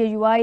JUI,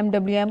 MWM,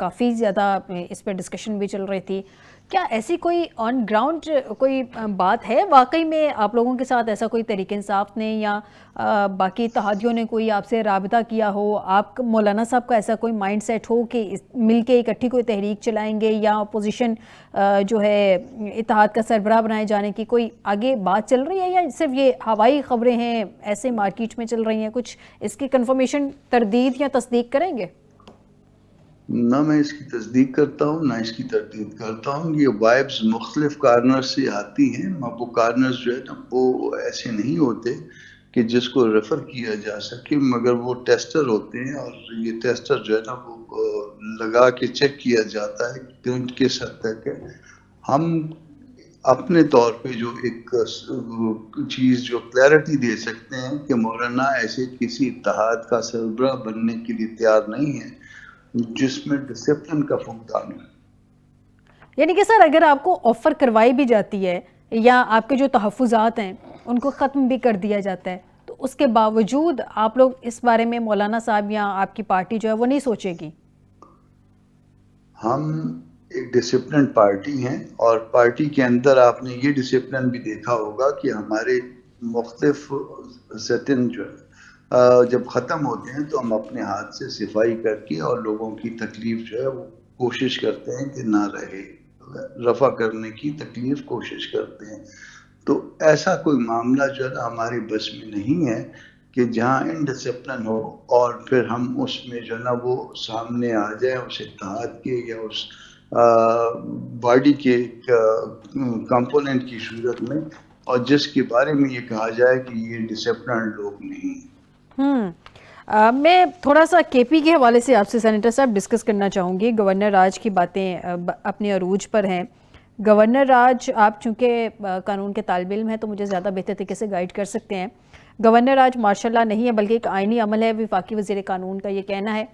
کافی زیادہ اس پہ discussion بھی چل رہی تھی. کیا ایسی کوئی آن گراؤنڈ کوئی بات ہے واقعی میں آپ لوگوں کے ساتھ؟ ایسا کوئی تحریک انصاف نے یا باقی اتحادیوں نے کوئی آپ سے رابطہ کیا ہو؟ آپ مولانا صاحب کا ایسا کوئی مائنڈ سیٹ ہو کہ مل کے اکٹھی کوئی تحریک چلائیں گے یا اپوزیشن جو ہے اتحاد کا سربراہ بنائے جانے کی کوئی آگے بات چل رہی ہے، یا صرف یہ ہوائی خبریں ہیں ایسے مارکیٹ میں چل رہی ہیں؟ کچھ اس کی کنفرمیشن، تردید یا تصدیق کریں گے؟ نہ میں اس کی تصدیق کرتا ہوں نہ اس کی تردید کرتا ہوں. یہ وائبز مختلف کارنر سے آتی ہیں. وہ کارنرز جو ہے نا وہ ایسے نہیں ہوتے کہ جس کو ریفر کیا جا سکے، مگر وہ ٹیسٹر ہوتے ہیں، اور یہ ٹیسٹر جو ہے نا وہ لگا کے چیک کیا جاتا ہے کہ کس حد تک ہے. ہم اپنے طور پہ جو ایک چیز جو کلیئرٹی دے سکتے ہیں کہ مولانا ایسے کسی اتحاد کا سربراہ بننے کے لیے تیار نہیں ہے جس میں ڈسپلن کا فقدان ہے. یعنی کہ سر اگر آپ کو آفر کروائی بھی جاتی ہے یا آپ کے جو تحفظات ہیں ان کو ختم بھی کر دیا جاتا ہے، تو اس کے باوجود آپ لوگ اس بارے میں مولانا صاحب یا آپ کی پارٹی جو ہے وہ نہیں سوچے گی؟ ہم ایک ڈسپلن پارٹی ہیں، اور پارٹی کے اندر آپ نے یہ ڈسپلن بھی دیکھا ہوگا کہ ہمارے مختلف سیٹن جو ہے جب ختم ہوتے ہیں تو ہم اپنے ہاتھ سے صفائی کر کے اور لوگوں کی تکلیف جو ہے وہ کوشش کرتے ہیں کہ نہ رہے، رفع کرنے کی تکلیف کوشش کرتے ہیں. تو ایسا کوئی معاملہ جو ہے نا ہمارے بس میں نہیں ہے کہ جہاں انڈسپلن ہو اور پھر ہم اس میں جو ہے نا وہ سامنے آ جائے اس اتحاد کے یا اس باڈی کے کمپوننٹ کی صورت میں، اور جس کے بارے میں یہ کہا جائے کہ یہ ڈسپلن لوگ نہیں ہیں. میں تھوڑا سا کے پی کے حوالے سے آپ سے سینیٹر صاحب ڈسکس کرنا چاہوں گی. گورنر راج کی باتیں اپنے عروج پر ہیں. گورنر راج، آپ چونکہ قانون کے طالب علم ہیں تو مجھے زیادہ بہتر طریقے سے گائیڈ کر سکتے ہیں. گورنر راج ماشاء اللہ نہیں ہے بلکہ ایک آئینی عمل ہے. وفاقی وزیر قانون کا یہ کہنا ہے،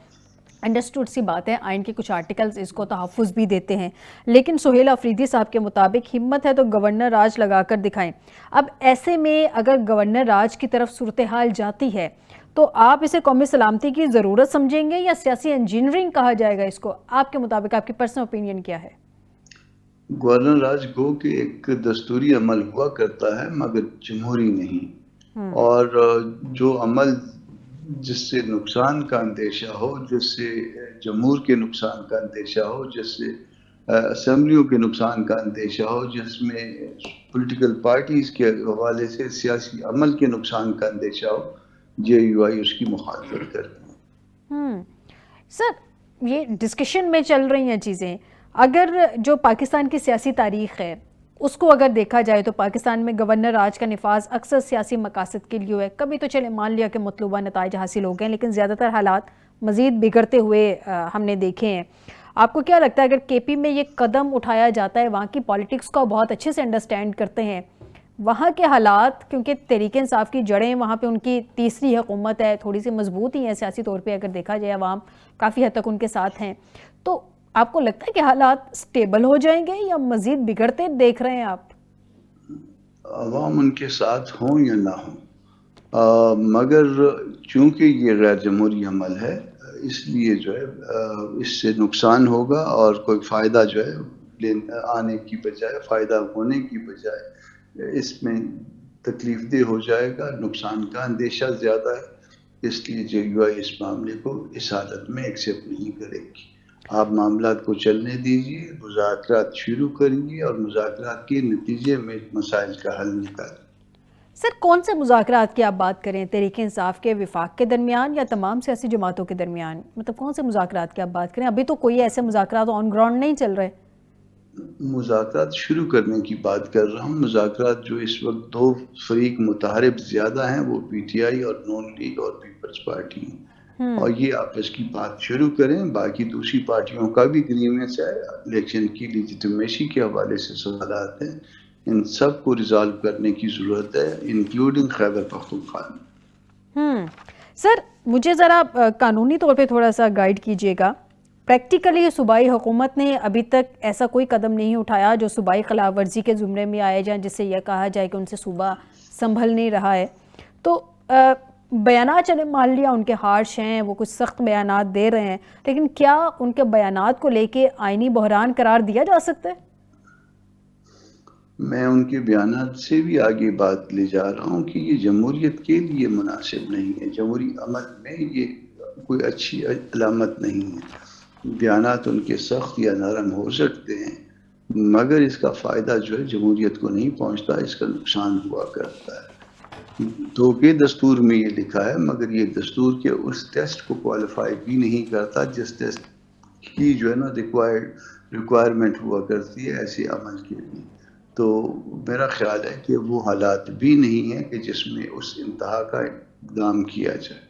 انڈرسٹوڈ سی بات ہے، آئین کے کچھ آرٹیکلز اس کو تحفظ بھی دیتے ہیں، لیکن سہیل آفریدی صاحب کے مطابق ہمت ہے تو گورنر راج لگا کر دکھائیں. اب ایسے میں اگر گورنر راج کی طرف صورتحال جاتی ہے تو آپ اسے قومی سلامتی کی ضرورت سمجھیں گے یا سیاسی انجینئرنگ کہا جائے گا اس کو؟ آپ کے مطابق آپ کی پرسنل اوپینین کیا ہے؟ گورنر راج گو کہ ایک دستوری عمل ہوا کرتا ہے مگر جمہوری نہیں، اور جو عمل جس سے نقصان کا اندیشہ ہو، جس سے جمہور کے نقصان کا اندیشہ ہو، جس سے اسمبلیوں کے نقصان کا اندیشہ ہو، جس میں پولیٹیکل پارٹیز کے حوالے سے سیاسی عمل کے نقصان کا اندیشہ ہو، جے یو آئی اس کی مخالفت کرتی ہے. سر یہ ڈسکشن میں چل رہی ہیں چیزیں. اگر جو پاکستان کی سیاسی تاریخ ہے اس کو اگر دیکھا جائے تو پاکستان میں گورنر راج کا نفاذ اکثر سیاسی مقاصد کے لیے ہے. کبھی تو چلے مان لیا کہ مطلوبہ نتائج حاصل ہو گئے، لیکن زیادہ تر حالات مزید بگڑتے ہوئے ہم نے دیکھے ہیں. آپ کو کیا لگتا ہے اگر کے پی میں یہ قدم اٹھایا جاتا ہے، وہاں کی پالیٹکس کو بہت اچھے سے انڈرسٹینڈ کرتے ہیں، وہاں کے حالات، کیونکہ تحریک انصاف کی جڑیں وہاں پہ ان کی تیسری حکومت ہے، تھوڑی سی مضبوط ہی ہیں سیاسی طور پہ اگر دیکھا جائے، عوام کافی حد تک ان کے ساتھ ہیں، تو آپ کو لگتا ہے کہ حالات سٹیبل ہو جائیں گے یا مزید بگڑتے دیکھ رہے ہیں آپ؟ عوام ان کے ساتھ ہوں یا نہ ہوں، مگر چونکہ یہ غیر جمہوری عمل ہے اس لیے جو ہے اس سے نقصان ہوگا، اور کوئی فائدہ جو ہے آنے کی بجائے، فائدہ ہونے کی بجائے اس میں تکلیف دہ ہو جائے گا، نقصان کا اندیشہ زیادہ ہے. اس لیے جے یو آئی اس معاملے کو اس حالت میں ایکسیپٹ نہیں کرے گی. آپ معاملات کو چلنے دیجیے، مذاکرات شروع کریے اور مذاکرات کے نتیجے میں مسائل کا حل نکالیں. سر کون سے مذاکرات کی آپ بات کریں؟ تحریک انصاف کے وفاق کے درمیان یا تمام سیاسی جماعتوں کے درمیان؟ مطلب کون سے مذاکرات کی آپ بات کریں؟ ابھی تو کوئی ایسے مذاکرات آن گراؤنڈ نہیں چل رہے. مذاکرات شروع کرنے کی بات کر رہا ہوں. مذاکرات جو اس وقت دو فریق متحارب زیادہ ہیں وہ پی ٹی آئی اور نون لیگ اور پیپلز پارٹی ہیں، اور یہ آپس کی بات شروع کریں. باقی دوسری پارٹیوں کا بھی گریونس ہے، الیکشن کی لیجیٹمیسی کے حوالے سے سوالات ہیں، ان سب کو ریزالو کرنے کی ضرورت ہے، انکلوڈنگ خیبر پختونخوا. سر مجھے ذرا قانونی طور پہ تھوڑا سا گائیڈ کیجیے گا. پریکٹیکلی صوبائی حکومت نے ابھی تک ایسا کوئی قدم نہیں اٹھایا جو صوبائی خلاف ورزی کے زمرے میں آئے جائیں، جس سے یہ کہا جائے کہ ان سے صوبہ سنبھل نہیں رہا ہے. تو بیانات چلے مان لیا ان کے ہارش ہیں، وہ کچھ سخت بیانات دے رہے ہیں، لیکن کیا ان کے بیانات کو لے کے آئینی بحران قرار دیا جا سکتا ہے؟ میں ان کے بیانات سے بھی آگے بات لے جا رہا ہوں کہ یہ جمہوریت کے لیے مناسب نہیں ہے، جمہوری عمل میں یہ کوئی اچھی علامت نہیں ہے۔ بیانات ان کے سخت یا نرم ہو سکتے ہیں مگر اس کا فائدہ جو ہے جمہوریت کو نہیں پہنچتا، اس کا نقصان ہوا کرتا ہے۔ تو کہ دستور میں یہ لکھا ہے مگر یہ دستور کے اس ٹیسٹ کو کوالیفائی بھی نہیں کرتا جس ٹیسٹ کی جو ہے نا ریکوائرمنٹ ہوا کرتی ہے ایسے عمل کے لیے۔ تو میرا خیال ہے کہ وہ حالات بھی نہیں ہیں کہ جس میں اس انتہا کا اقدام کیا جائے۔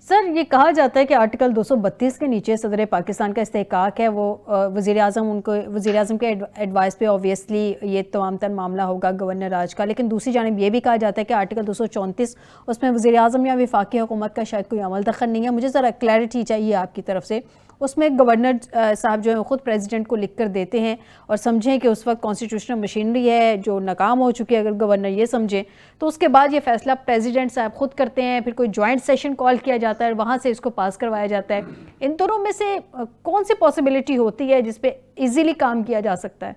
سر یہ کہا جاتا ہے کہ آرٹیکل 232 کے نیچے صدر پاکستان کا استحقاق ہے، وہ وزیر اعظم کے ایڈوائس پہ اوبویسلی یہ تمام تر معاملہ ہوگا گورنر راج کا، لیکن دوسری جانب یہ بھی کہا جاتا ہے کہ آرٹیکل 234 اس میں وزیر اعظم یا وفاقی حکومت کا شاید کوئی عمل دخل نہیں ہے۔ مجھے ذرا کلیئرٹی چاہیے آپ کی طرف سے، اس میں گورنر صاحب جو ہیں خود پریزیڈنٹ کو لکھ کر دیتے ہیں اور سمجھیں کہ اس وقت کانسٹیٹیوشنل مشینری ہے جو ناکام ہو چکی ہے، اگر گورنر یہ سمجھیں تو اس کے بعد یہ فیصلہ پریزیڈنٹ صاحب خود کرتے ہیں، پھر کوئی جوائنٹ سیشن کال کیا جاتا ہے اور وہاں سے اس کو پاس کروایا جاتا ہے۔ ان دونوں میں سے کون سی پاسبلٹی ہوتی ہے جس پہ ایزیلی کام کیا جا سکتا ہے؟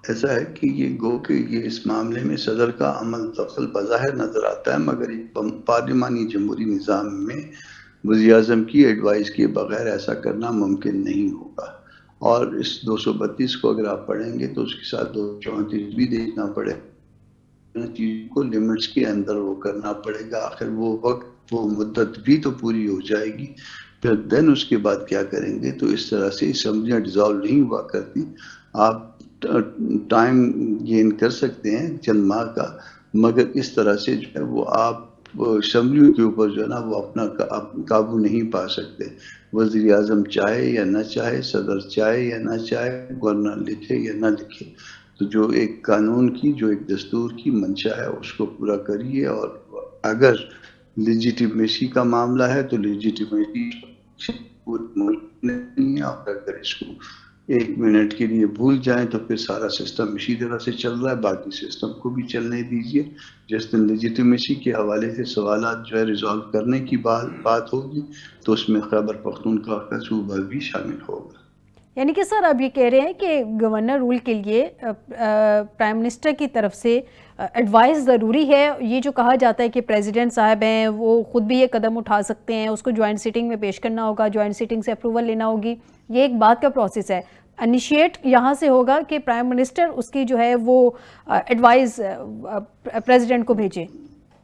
ایسا ہے کہ یہ گو کہ یہ اس معاملے میں صدر کا عمل دخل بظاہر نظر آتا ہے مگر ایک پارلیمانی جمہوری نظام میں وزیر اعظم کی ایڈوائس کے بغیر ایسا کرنا ممکن نہیں ہوگا۔ اور اس 232 کو اگر آپ پڑھیں گے تو اس کے ساتھ 234 بھی دیکھنا پڑے گا، چیز کو لمٹس کے اندر وہ کرنا پڑے گا۔ آخر وہ وقت وہ مدت بھی تو پوری ہو جائے گی، پھر دین اس کے بعد کیا کریں گے؟ تو اس طرح سے اسمبلیاں ڈیزالو نہیں ہوا کرتی۔ آپ ٹائم گین کر سکتے ہیں چند ماہ کا مگر اس طرح سے جو ہے وہ آپ اسمبلیوں کے اوپر جو ہے نا وہ اپنا قابو نہیں پا سکتے۔ وزیر اعظم چاہے یا نہ چاہے، صدر چاہے یا نہ چاہے، گورنر لکھے یا نہ لکھے، تو جو ایک قانون کی جو ایک دستور کی منشا ہے اس کو پورا کریے۔ اور اگر لیجیٹیمیسی کا معاملہ ہے تو لیجیٹیمیسی پورے ملک نہیں ہے، اور اگر اس کو ایک منٹ کے لیے بھول جائیں تو پھر سارا سسٹم اسی طرح سے چل رہا ہے، باقی سسٹم کو بھی چلنے دیجیے۔ جس دن لیجیٹیمیسی کے حوالے سے سوالات جو ہے ریزالو کرنے کی بات ہوگی تو اس میں خیبر پختونخوا کا صوبہ بھی شامل ہوگا۔ یعنی کہ سر آپ یہ کہہ رہے ہیں کہ گورنر رول کے لیے پرائم منسٹر کی طرف سے ایڈوائس ضروری ہے۔ یہ جو کہا جاتا ہے کہ پریزیڈنٹ صاحب ہیں وہ خود بھی یہ قدم اٹھا سکتے ہیں، اس کو جوائنٹ سیٹنگ میں پیش کرنا ہوگا، جوائنٹ سیٹنگ سے اپروول لینا ہوگی، یہ ایک بات کا پروسیس ہے۔ انیشیٹ یہاں سے ہوگا کہ پرائم منسٹر اس کی جو ہے وہ ایڈوائس پریزیڈنٹ کو بھیجے،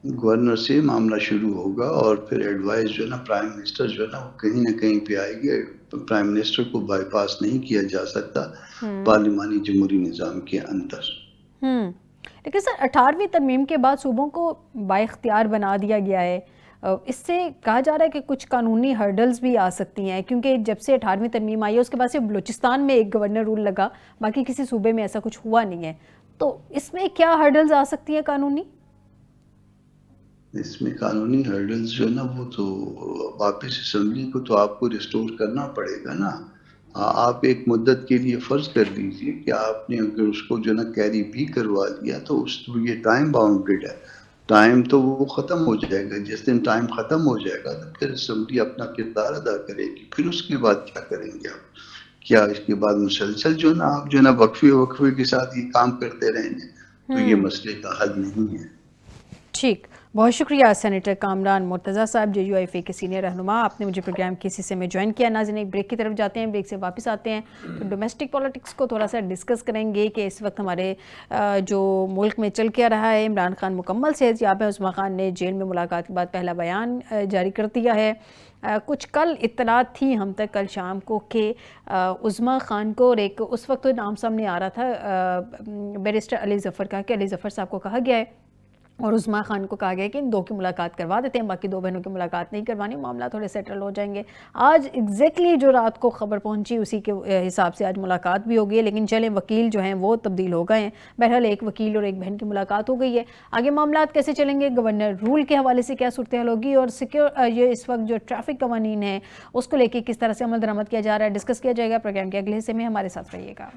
گورنر سے معاملہ شروع ہوگا اور پھر ایڈوائس جو ہے نا پرائم منسٹر جو ہے نا وہ کہیں نہ کہیں پہ آئے گی۔ پرائم منسٹر کو بائی پاس نہیں کیا جا سکتا پارلیمانی جمہوری نظام کے اندر۔ لیکن سر 18ویں ترمیم کے بعد صوبوں کو بااختیار بنا دیا گیا ہے، اس سے کہا جا رہا ہے کہ کچھ قانونی ہرڈلز بھی آ سکتی ہیں، کیونکہ جب سے 18ویں ترمیم آئی ہے اس کے بعد سے بلوچستان میں ایک گورنر رول لگا، باقی کسی صوبے میں ایسا کچھ ہوا نہیں ہے، تو اس میں کیا ہرڈلز آ سکتی ہیں قانونی؟ اس میں قانونی ہرڈلز جو ہے نا وہ تو واپس اسمبلی کو تو آپ کو ریسٹور کرنا پڑے گا نا۔ آپ ایک مدت کے لیے فرض کر لیجئے کہ آپ نے اگر اس کو جو نا کیری بھی کروا لیا تو یہ ٹائم باؤنڈیڈ ہے، ٹائم تو وہ ختم ہو جائے گا۔ جس دن ٹائم ختم ہو جائے گا تو پھر اسمبلی اپنا کردار ادا کرے گی۔ پھر اس کے بعد کیا کریں گے آپ؟ کیا اس کے بعد مسلسل جو نا آپ جو نا وقفے کے ساتھ یہ کام کرتے رہیں گے؟ تو یہ مسئلے کا حل نہیں ہے۔ ٹھیک، بہت شکریہ سینیٹر کامران مرتضیٰ صاحب، JUIFA کے سینئر رہنما، آپ نے مجھے پروگرام کے حصے میں جوائن کیا۔ ناظرین ایک بریک کی طرف جاتے ہیں، بریک سے واپس آتے ہیں تو ڈومیسٹک پولیٹکس کو تھوڑا سا ڈسکس کریں گے کہ اس وقت ہمارے جو ملک میں چل کے رہا ہے، عمران خان مکمل صحت یاب ہے، عثمان خان نے جیل میں ملاقات کے بعد پہلا بیان جاری کر دیا ہے۔ کچھ کل اطلاعات تھیں ہم تک کل شام کو کہ عثمان خان کو اور ایک اس وقت نام سامنے آ رہا تھا بیرسٹر علی ظفر کا، کہ علی ظفر صاحب کو کہا گیا ہے اور عثمان خان کو کہا گیا کہ ان دو کی ملاقات کروا دیتے ہیں، باقی دو بہنوں کی ملاقات نہیں کروانی، معاملہ تھوڑے سیٹل ہو جائیں گے۔ آج ایگزیکٹلی جو رات کو خبر پہنچی اسی کے حساب سے آج ملاقات بھی ہو گئی ہے، لیکن چلیں وکیل جو ہیں وہ تبدیل ہو گئے ہیں، بہرحال ایک وکیل اور ایک بہن کی ملاقات ہو گئی ہے۔ آگے معاملات کیسے چلیں گے، گورنر رول کے حوالے سے کیا صورتحال ہوگی، اور یہ اس وقت جو ٹریفک قوانین ہیں اس کو لے کے کس طرح سے عمل درآمد کیا جا رہا ہے، ڈسکس کیا جائے گا۔ پروگرام کے اگلے حصے میں ہمارے ساتھ رہیے گا۔